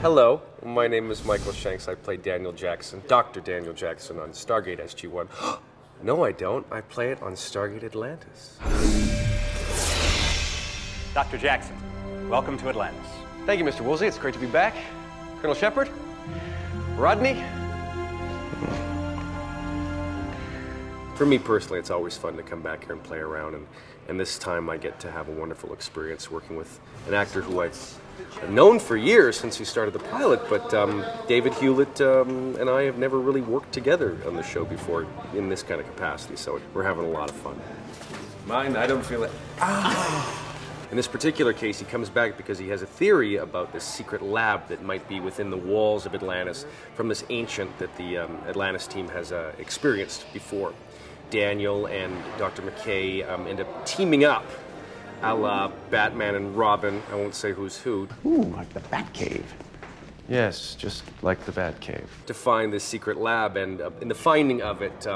Hello, my name is Michael Shanks. I play Daniel Jackson, Dr. Daniel Jackson on Stargate SG-1. No, I don't. I play it on Stargate Atlantis. Dr. Jackson, welcome to Atlantis. Thank you, Mr. Woolsey. It's great to be back. Colonel Shepard? Rodney? For me personally, it's always fun to come back here and play around, and this time I get to have a wonderful experience working with an actor who I've known for years since he started the pilot, but David Hewlett and I have never really worked together on the show before in this kind of capacity, so we're having a lot of fun. Mine, I don't feel it. In this particular case, he comes back because he has a theory about this secret lab that might be within the walls of Atlantis from this ancient that the Atlantis team has experienced before. Daniel and Dr. McKay end up teaming up, a la Batman and Robin. I won't say who's who. Ooh, like the Batcave. Yes, just like the Batcave. To find this secret lab, and in the finding of it,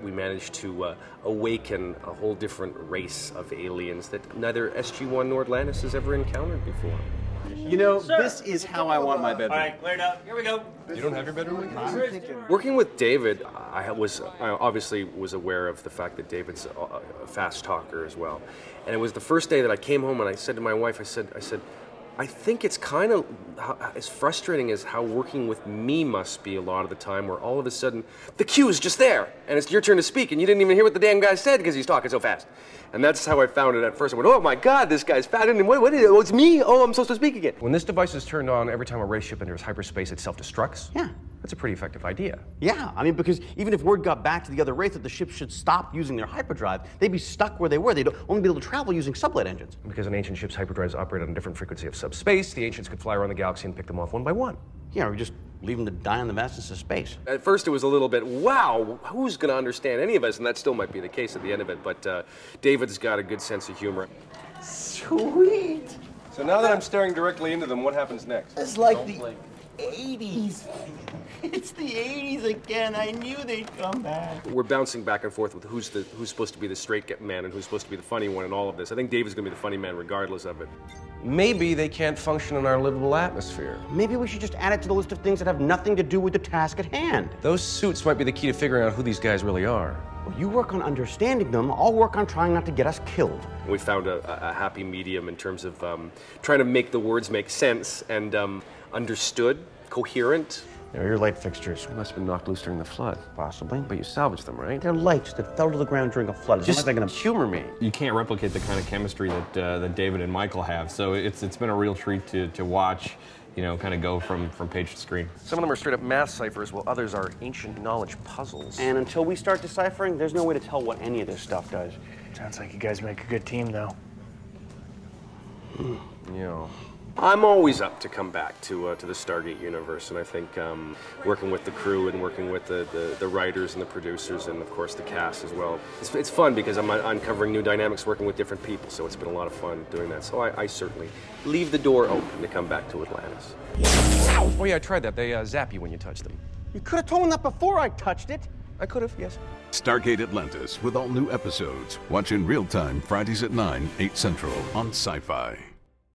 we managed to awaken a whole different race of aliens that neither SG-1 nor Atlantis has ever encountered before. You know, this is how I want my bedroom. All right, cleared up. Here we go. You don't have your bedroom? Working with David, I obviously was aware of the fact that David's a fast talker as well. And it was the first day that I came home and I said to my wife, I said, I think it's kind of as frustrating as how working with me must be a lot of the time, where all of a sudden the cue is just there and it's your turn to speak and you didn't even hear what the damn guy said because he's talking so fast. And that's how I found it at first. I went, oh my God, this guy's fat. And what is it? Oh, it's me? Oh, I'm supposed to speak again. When this device is turned on, every time a race ship enters hyperspace, it self-destructs? Yeah. That's a pretty effective idea. Yeah, I mean, because even if word got back to the other race that the ship should stop using their hyperdrive, they'd be stuck where they were. They'd only be able to travel using sublet engines. Because an ancient ship's hyperdrives operate on a different frequency of subspace, the ancients could fly around the galaxy and pick them off one by one. Yeah, or just leave them to die in the vastness of space. At first it was a little bit, wow, who's going to understand any of us? And that still might be the case at the end of it, but David's got a good sense of humor. Sweet! So now that I'm staring directly into them, what happens next? It's like the 80s. It's the 80s again. I knew they'd come back. We're bouncing back and forth with who's supposed to be the straight man and who's supposed to be the funny one in all of this. I think David's going to be the funny man regardless of it. Maybe they can't function in our livable atmosphere. Maybe we should just add it to the list of things that have nothing to do with the task at hand. Those suits might be the key to figuring out who these guys really are. Well, you work on understanding them. I'll work on trying not to get us killed. We found a happy medium in terms of trying to make the words make sense and understood, coherent. You know, your light fixtures must have been knocked loose during the flood. Possibly. But you salvaged them, right? They're lights that fell to the ground during a flood. It's Just not like they're gonna humor me. You can't replicate the kind of chemistry that David and Michael have, so it's been a real treat to watch, you know, kind of go from page to screen. Some of them are straight up math ciphers, while others are ancient knowledge puzzles. And until we start deciphering, there's no way to tell what any of this stuff does. Sounds like you guys make a good team, though. You know. I'm always up to come back to the Stargate universe, and I think working with the crew and working with the writers and the producers and, of course, the cast as well. It's fun because I'm uncovering new dynamics working with different people, so it's been a lot of fun doing that. So I certainly leave the door open to come back to Atlantis. Oh yeah, I tried that. They zap you when you touch them. You could have told them that before I touched it. I could have, yes. Stargate Atlantis with all new episodes. Watch in real time Fridays at 9, 8 Central on Sci-Fi.